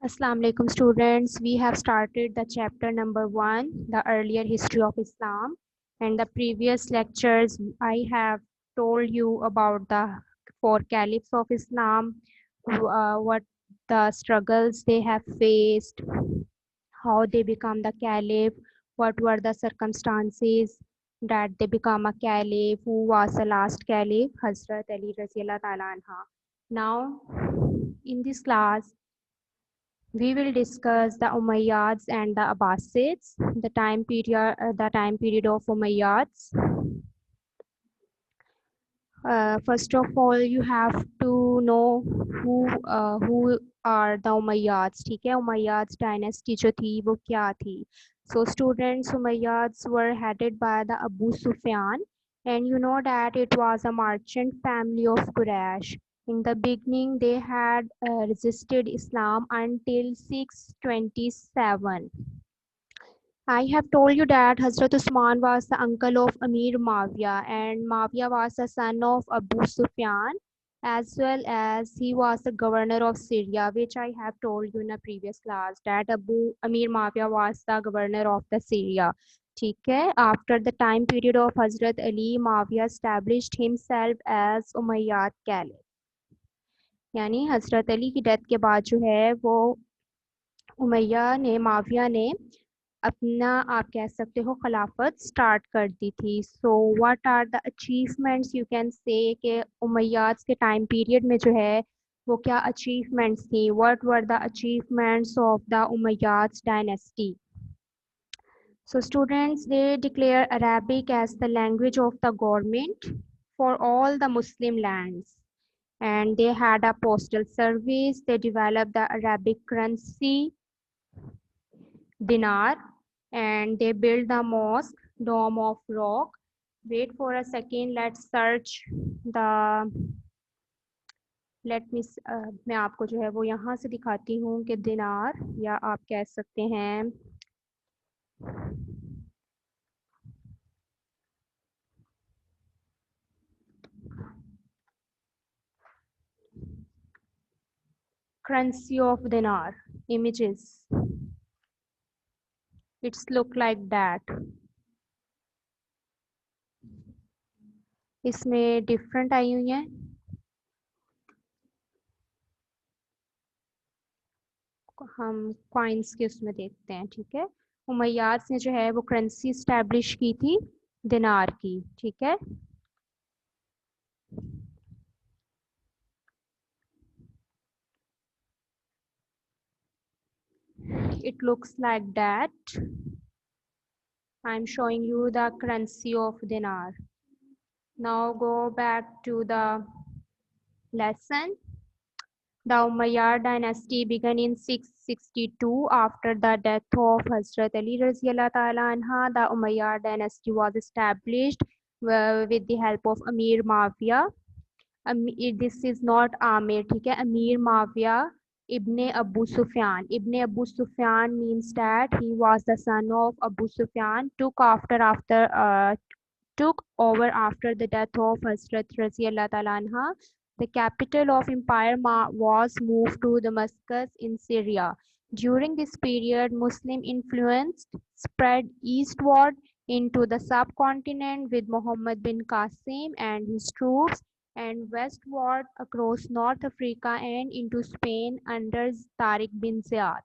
Assalamu alaikum students. We have started the chapter number 1, the earlier history of Islam. And the previous lectures I have told you about the four caliphs of Islam, what the struggles they have faced, how they become the caliph, what were the circumstances that they become a caliph, who was the last caliph, Hazrat Ali Raziyallahu Ta'ala anha. Now, in this class, we will discuss the Umayyads and the Abbasids, the time period of Umayyads. First of all, you have to know who are the Umayyads. ठीक है, Umayyads dynasty जो थी वो क्या थी? So students, Umayyads were headed by the Abu Sufyan, and you know that it was a merchant family of Quraysh. In the beginning, they had resisted Islam until 627. I have told you that Hazrat Usman was the uncle of Amir Mawia, and Mawia was the son of Abu Sufyan, as well as he was the governor of Syria, which I have told you in a previous class that Amir Mawia was the governor of the Syria. ठीक है, after the time period of Hazrat Ali, Mawia established himself as Umayyad Caliph. यानी हजरत अली की death के बाद जो है वो माविया ने अपना आप कह सकते हो खिलाफत स्टार्ट कर दी थी. So what are the achievements you can say कि उमैयाद्स के टाइम पीरियड में जो है वो क्या अचीवमेंट्स थी. What were the achievements of the Umayyads dynasty. So students, they declare Arabic as the language of the government for all the Muslim lands, and they had a postal service. They developed the Arabic currency dinar, and they built the mosque dome of rock. Wait for a second, let's search the let me मैं आपको जो है वो यहाँ से दिखाती हूँ कि दिनार या आप कह सकते हैं currency of dinar images. It's look like that. इसमें डिफरेंट आई हुई हैं. हम कॉइन्स के उसमें देखते हैं. ठीक है, उमैयाद ने जो है वो करेंसी इस्टेब्लिश की थी दिनार की. ठीक है, it looks like that. I'm showing you the currency of dinar. Now go back to the lesson. The Umayyad dynasty began in 662 after the death of Hazrat Ali Raziyallahu Ta'ala anha. The Umayyad dynasty was established with the help of Amir Mawia. This is not Amir, ठीक है, Amir Mawia Ibn Abu Sufyan. Ibn Abu Sufyan means that he was the son of Abu Sufyan, took over after the death of Hazrat Raziyallahu Ta'ala anha. The capital of Empire was moved to Damascus in Syria. During this period, Muslim influence spread eastward into the subcontinent with Muhammad bin Qasim and his troops, and westward across North Africa and into Spain under Tariq bin Ziyad.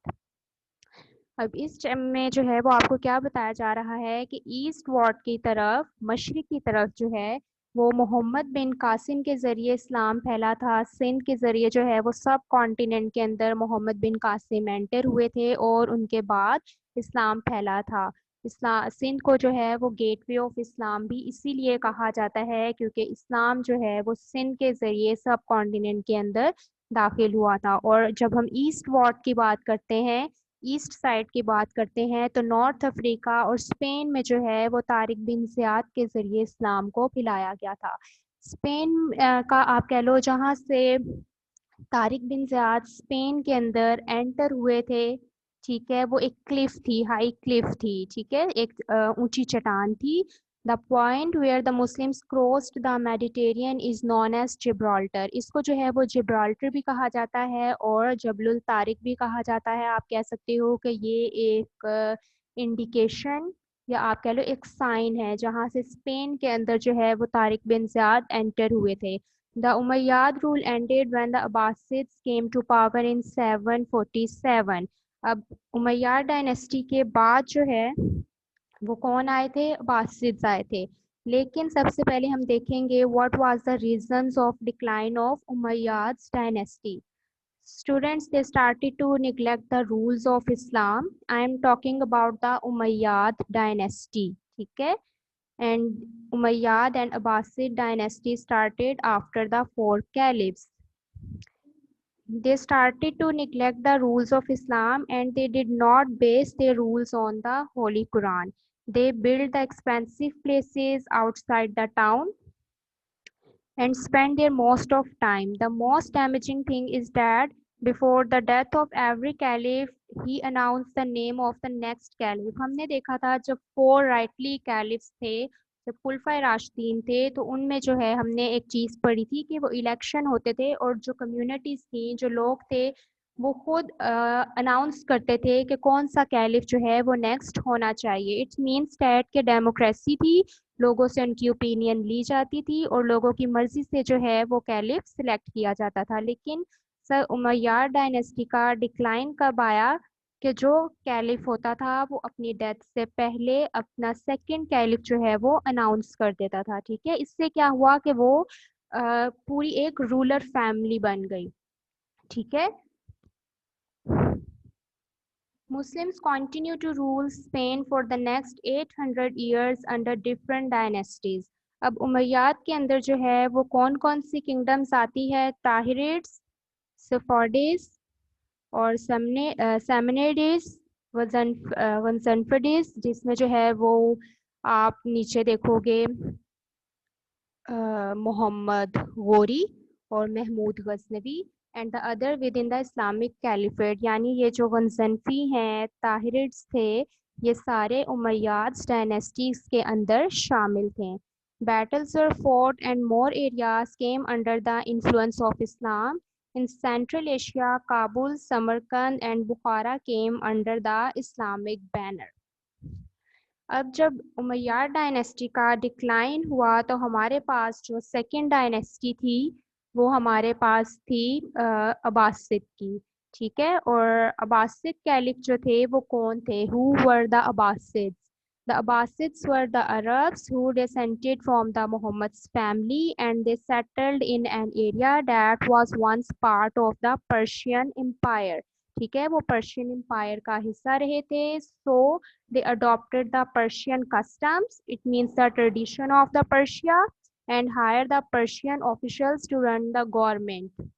अब इस में जो है वो आपको क्या बताया जा रहा है कि ईस्ट वार्ड की तरफ, मशरिक की तरफ जो है वो मोहम्मद बिन कासिम के ज़रिए इस्लाम फैला था. सिंध के ज़रिए जो है वो सब कॉन्टिनेंट के अंदर मोहम्मद बिन कासिम एंटर हुए थे और उनके बाद इस्लाम फैला था. इस्लाम सिंध को जो है वो गेटवे ऑफ इस्लाम भी इसीलिए कहा जाता है क्योंकि इस्लाम जो है वो सिंध के ज़रिए सब कॉन्टिनेंट के अंदर दाखिल हुआ था. और जब हम ईस्ट वार्ड की बात करते हैं, ईस्ट साइड की बात करते हैं, तो नॉर्थ अफ्रीका और स्पेन में जो है वो तारिक बिन ज़ियाद के ज़रिए इस्लाम को फैलाया गया था. स्पेन का आप कह लो जहाँ से तारिक बिन ज़ियाद स्पेन के अंदर एंटर हुए थे. ठीक है, वो एक क्लिफ थी, हाई क्लिफ थी. ठीक है, एक ऊंची चट्टान थी the point where the Muslims crossed the Mediterranean is known as Gibraltar. इसको जो है वो जिब्राल्टर भी कहा जाता है और जबलुल तारिक भी कहा जाता है। आप कह सकते हो कि ये एक इंडिकेशन या आप कह लो एक साइन है जहाँ से स्पेन के अंदर जो है वो तारिक बिन ज़ियाद एंटर हुए थे। The Umayyad rule ended when the Abbasids came to power in 747। अब उमैयाद डायनेस्टी के बाद जो है वो कौन आए थे, अब्बासिड्स आए थे। लेकिन सबसे पहले हम देखेंगे what was the reasons of decline of Umayyad dynasty. Students, they started to neglect the rules of Islam. I am talking about the Umayyad dynasty. ठीक है? And Umayyad and Abbasid dynasty started after the four caliphs. They started to neglect the rules of Islam and they did not base their rules on the Holy Quran. They built the expensive places outside the town and spend their most of time. The most damaging thing is that before the death of every caliph, he announced the name of the next caliph. हमने देखा था जब four rightly caliphs थे, जब खुलफाए राशिदीन थे, तो उनमें जो है हमने एक चीज़ पढ़ी थी कि वो इलेक्शन होते थे और जो कम्युनिटीज़ थी, जो लोग थे, वो खुद अनाउंस करते थे कि कौन सा कैलिफ जो है वो नेक्स्ट होना चाहिए। इट्स मीन्स डैट के डेमोक्रेसी थी, लोगों से उनकी ओपिनियन ली जाती थी और लोगों की मर्जी से जो है वो कैलिफ सिलेक्ट किया जाता था। लेकिन सर उमैयाद डायनेस्टी का डिक्लाइन कब आया कि जो कैलिफ होता था वो अपनी डेथ से पहले अपना सेकंड कैलिफ जो है वो अनाउंस कर देता था। ठीक है, इससे क्या हुआ कि वो पूरी एक रूलर फैमिली बन गई। ठीक है, Muslims continue to rule Spain for the next 800 years under different dynasties. अब उमैयाद के अंदर जो है वो कौन कौन सी किंगडम्स आती है, ताहिरिड्स, सफार्डिस और सैमनिड्स, वज़नफडिस, जिसमें जो है वो आप नीचे देखोगे मोहम्मद गोरी और Mahmud Ghaznavi and the other within the Islamic caliphate. यानी ये जो गजनफी हैं, ताहिरिड्स थे, ये सारे उमैयाद डायनेस्टीज के अंदर शामिल थे। Battles were fought and more areas came under the influence of Islam. In Central Asia, Kabul, Samarkand and Bukhara came under the Islamic banner. अब जब उमैयाद डायनेस्टी का डिक्लाइन हुआ तो हमारे पास जो सेकंड डायनेस्टी थी वो हमारे पास थी अब्बासिद की। ठीक है, और अब्बासिद कैलिफ जो थे वो कौन थे, who were the Abbasids? The Abbasids were the Arabs who descended from the Muhammad's family and they settled in an area that was once part of the Persian Empire. ठीक है, वो Persian empire का हिस्सा रहे थे। सो they adopted the Persian customs, it means the tradition of the Persia, and hired the Persian officials to run the government.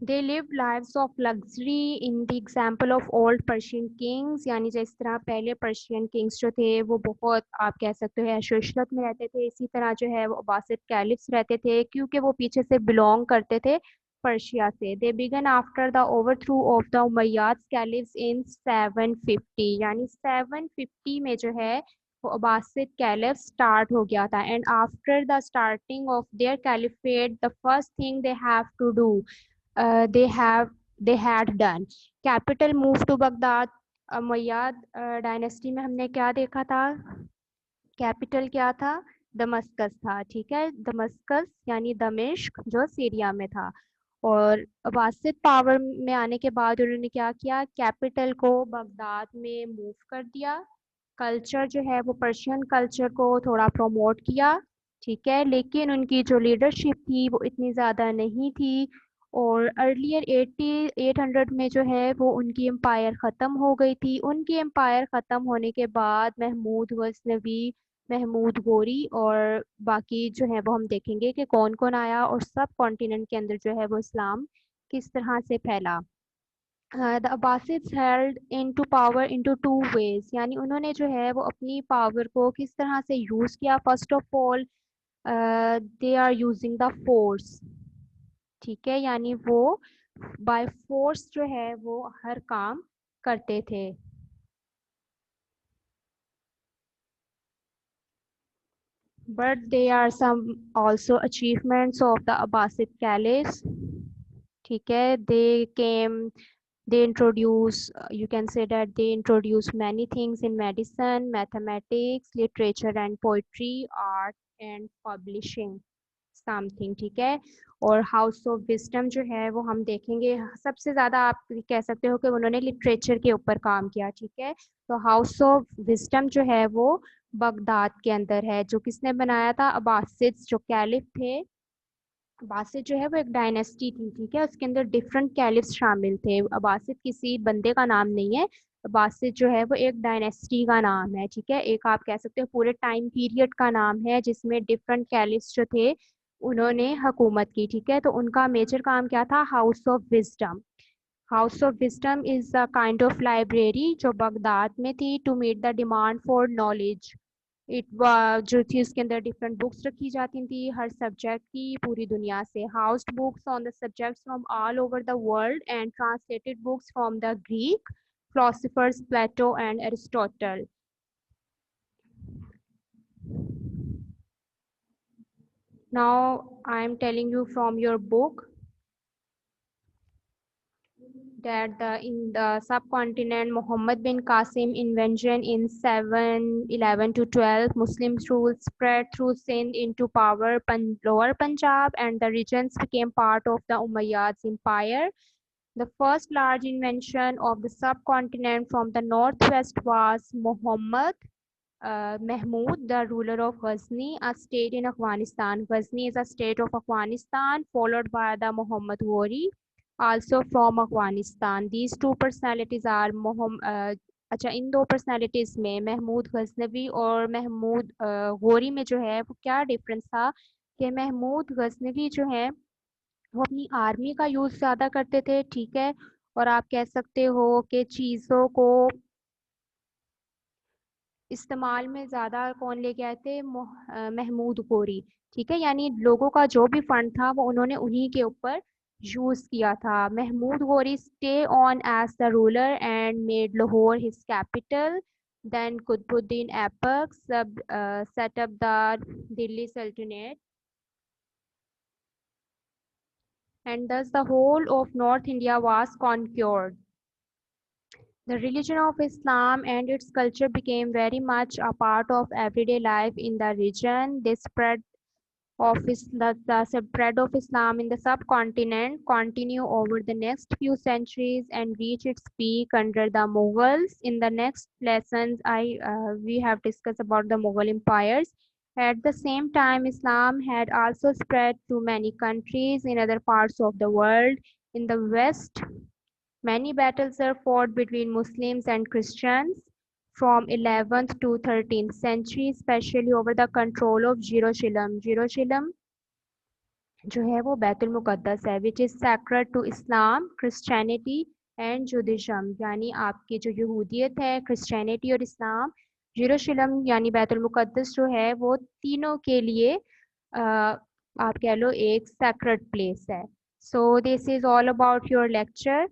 They lived lives of luxury in the example of old Persian kings, यानी जिस तरह पहले Persian Kings जो थे वो बहुत आप कह सकते हो ऐशो इशरत में रहते थे, इसी तरह जो है वो अब्बासिद कैलिफ्स रहते थे क्योंकि वो पीछे से बिलोंग करते थे पर्शिया से। They began after the overthrow of the Umayyad caliphs in 750, यानी 750 में जो है वो अब्बासिद कैलिफ स्टार्ट हो गया था। And after the starting of their caliphate the first thing they have to do they have they had done capital move to Baghdad। Umayyad dynasty में हमने क्या देखा था, कैपिटल क्या था, दमस्कस था। ठीक है, दमस्कस यानी दमिश्क जो सीरिया में था। और अब्बासिद पावर में आने के बाद उन्होंने क्या किया, कैपिटल को बगदाद में मूव कर दिया। कल्चर जो है वो पर्शियन कल्चर को थोड़ा प्रमोट किया। ठीक है, लेकिन उनकी जो लीडरशिप थी वो इतनी ज़्यादा नहीं थी और अर्लियर 800 में जो है वो उनकी एम्पायर ख़त्म हो गई थी। उनकी एम्पायर ख़त्म होने के बाद महमूद गजनवी, महमूद गोरी और बाकी जो है वो हम देखेंगे कि कौन कौन आया और सब कॉन्टिनेंट के अंदर जो है वो इस्लाम किस तरह से फैला। The Abbasids held into power into two ways, यानी उन्होंने जो है वो अपनी पावर को किस तरह से यूज़ किया। First of all they are using the force, ठीक है, यानी वो बाय फोर्स जो है वो हर काम करते थे। But they are some also achievements of the Abbasid caliphs, ठीक है। दे केम, they introduce, you can say that they introduce many things in medicine, mathematics, literature and poetry, art and publishing something, ठीक है। और हाउस ऑफ विजडम जो है वो हम देखेंगे, सबसे ज़्यादा आप कह सकते हो कि उन्होंने लिटरेचर के ऊपर काम किया, ठीक है। तो हाउस ऑफ विजडम जो है वो बगदाद के अंदर है, जो किसने बनाया था, अब्बासिड्स जो कैलिफ थे। अब्बासिद जो है वो एक डायनेस्टी थी, ठीक है, उसके अंदर डिफरेंट कैलिफ्स शामिल थे। अब्बासिद किसी बंदे का नाम नहीं है, अब्बासिद जो है वो एक डायनेस्टी का नाम है, ठीक है, एक आप कह सकते हो पूरे टाइम पीरियड का नाम है जिसमें डिफरेंट कैलिफ्स जो थे उन्होंने हुकूमत की, ठीक है। तो उनका मेजर काम क्या था, house of wisdom. House of wisdom is a kind of library जो बगदाद में थी to meet the demand for knowledge. It जो थी उसके अंदर डिफरेंट बुक्स रखी जाती थी हर सब्जेक्ट की, पूरी दुनिया से housed books on the subjects from all over the world and translated books from the Greek philosophers Plato and Aristotle. Now I am telling you from your book that in the subcontinent Muhammad bin Qasim invention in 711 to 12, Muslims rule spread through Sindh into power lower Punjab and the regions became part of the Umayyads empire. The first large invention of the subcontinent from the northwest was Muhammad Mahmud, the ruler of Ghazni, a state in Afghanistan. Ghazni is a state of Afghanistan, followed by the Muhammad Ghori, also from Afghanistan. These two personalities are अच्छा, इन दो personalities में महमूद गजनवी और महमूद गौरी में जो है वो क्या difference था कि महमूद गजनवी जो है वो अपनी आर्मी का यूज़ ज़्यादा करते थे, ठीक है। और आप कह सकते हो कि चीज़ों को इस्तेमाल में ज़्यादा कौन लेके आए थे, महमूद गौरी, ठीक है, यानी लोगों का जो भी फंड था वो उन्होंने उन्हीं के ऊपर यूज़ किया था। Mahmud Ghauri stay on as the ruler and made Lahore his capital, then Qutubuddin Aibak set up the Delhi Sultanate and thus the whole of North India was conquered. The religion of Islam and its culture became very much a part of everyday life in the region. The spread of Islam in the subcontinent continued over the next few centuries and reached its peak under the Mughals. In the next lessons, we have discussed about the Mughal empires. At the same time, Islam had also spread to many countries in other parts of the world. In the West, many battles are fought between Muslims and Christians from 11th to 13th century, especially over the control of Jerusalem. Jerusalem जो है वो बैतुल मुक़द्दस है, which is sacred to Islam, Christianity and Judaism, यानी आपकी जो यहूदियत है, क्रिश्चियनिटी और इस्लाम, जेरूशलम यानी बैतुल मुक़द्दस जो है वो तीनों के लिए आप कह लो एक सैक्रेड प्लेस है। So this is all about your lecture.